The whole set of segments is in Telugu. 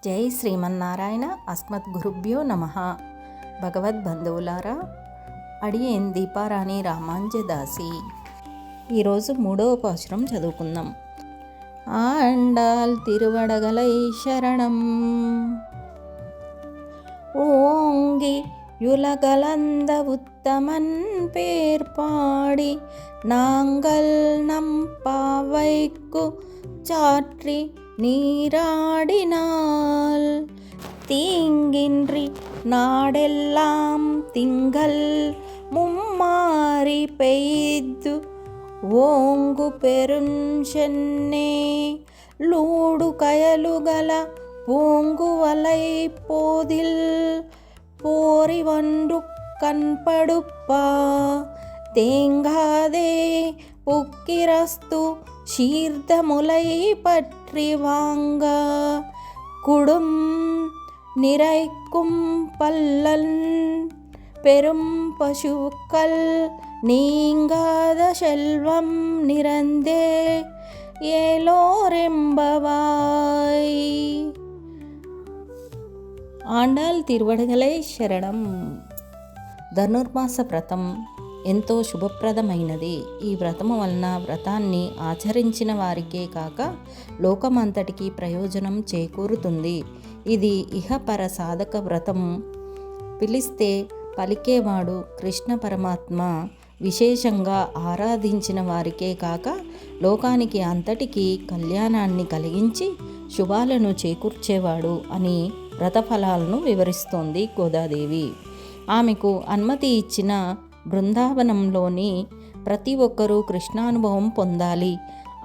జై శ్రీమన్నారాయణ. అస్మద్ గురుభ్యో నమః. భగవద్బంధువులారా, అడియేన్ దీపారాణి రామాంజదాసి. ఈరోజు 3వ పాసురం చదువుకుందాం. ఆండాల్ తిరువడగలై శరణం. ఓంగి యులగలంద ఉత్తమన్ పేర్పాడి నాంగల్ நம்பாவைக்கு சாற்றி நீராடினாள். தீங்கின்றி நாடெல்லாம் திங்கள் மும்மாரி பெய்து ఓంగు పెరుంచెన్నే లూడు కయలుగల పూంగువలై పోదిల్ పోరివన్రు కన్పడుప్పా தேங்காதே புக்கிரஸ்து சீர்தமுலை பற்றி வாங்க குடும் நிறைக்கும் பல்லன் பெரும் பசுக்கள் நீங்காத செல்வம் நிறந்தே ஏலோரெம்பவாய். ఆండాల్ తిరువడగలై శరణం. ధనుర్మాస వ్రతం ఎంతో శుభప్రదమైనది. ఈ వ్రతము వలన వ్రతాన్ని ఆచరించిన వారికే కాక లోకమంతటికి ప్రయోజనం చేకూరుతుంది. ఇది ఇహపర సాధక వ్రతం. పిలిస్తే పలికేవాడు కృష్ణ పరమాత్మ. విశేషంగా ఆరాధించిన వారికే కాక లోకానికి అంతటికీ కళ్యాణాన్ని కలిగించి శుభాలను చేకూర్చేవాడు అని వ్రతఫలాలను వివరిస్తోంది గోదాదేవి. ఆమెకు అనుమతి ఇచ్చిన బృందావనంలోని ప్రతి ఒక్కరూ కృష్ణానుభవం పొందాలి,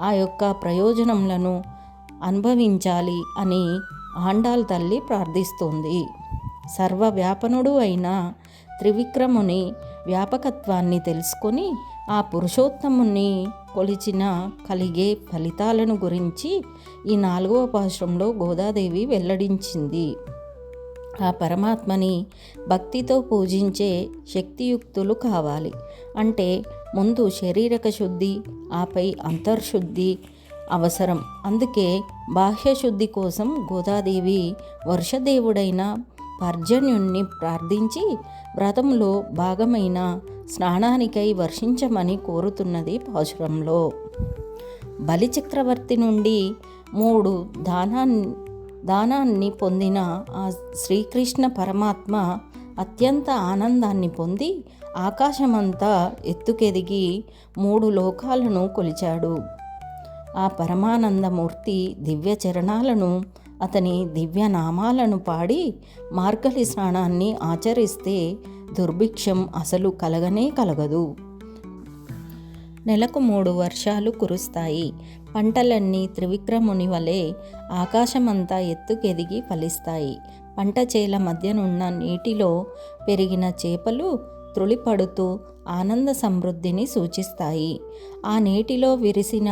ఆ యొక్క ప్రయోజనములను అనుభవించాలి అని ఆండాల్ తల్లి ప్రార్థిస్తోంది. సర్వవ్యాపనుడు అయిన త్రివిక్రముని వ్యాపకత్వాన్ని తెలుసుకొని ఆ పురుషోత్తముని కొలిచిన కలిగే ఫలితాలను గురించి ఈ 4వ పాసురంలో గోదాదేవి వెల్లడించింది. ఆ పరమాత్మని భక్తితో పూజించే శక్తియుక్తులు కావాలి. అంటే ముందు శారీరక శుద్ధి, ఆపై అంతర్శుద్ధి అవసరం. అందుకే బాహ్యశుద్ధి కోసం గోదాదేవి వర్షదేవుడైన పర్జన్యుణ్ణి ప్రార్థించి వ్రతంలో భాగమైన స్నానానికై వర్షించమని కోరుతున్నది పాసురంలో. బలిచక్రవర్తి నుండి 3 దానాన్ని పొందిన ఆ శ్రీకృష్ణ పరమాత్మ అత్యంత ఆనందాన్ని పొంది ఆకాశమంతా ఎత్తుకెదిగి 3 లోకాలను కొలిచాడు. ఆ పరమానందమూర్తి దివ్య చరణాలను, అతని దివ్యనామాలను పాడి మార్గలి స్నానాన్ని ఆచరిస్తే దుర్భిక్షం అసలు కలగనే కలగదు. నెలకు 3 వర్షాలు కురుస్తాయి. పంటలన్నీ త్రివిక్రముని వలె ఆకాశమంతా ఎత్తుకెదిగి ఫలిస్తాయి. పంట చేల మధ్యనున్న నీటిలో పెరిగిన చేపలు త్రుళిపడుతూ ఆనంద సమృద్ధిని సూచిస్తాయి. ఆ నీటిలో విరిసిన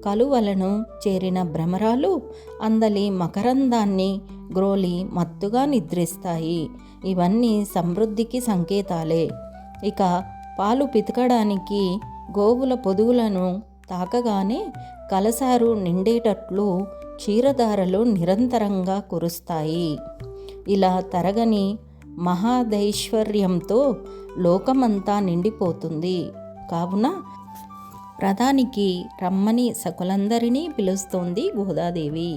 కలువలను చేరిన భ్రమరాలు అందలి మకరందాన్ని గ్రోలి మత్తుగా నిద్రిస్తాయి. ఇవన్నీ సమృద్ధికి సంకేతాలే. ఇక పాలు పితకడానికి గోవుల పొదుగులను తాకగానే కలసారు నిండేటట్లు క్షీరధారలు నిరంతరంగా కురుస్తాయి. ఇలా తరగని మహాదైశ్వర్యంతో లోకమంతా నిండిపోతుంది. కావున ప్రధానికి రమ్మని సకులందరినీ పిలుస్తోంది గోదాదేవి.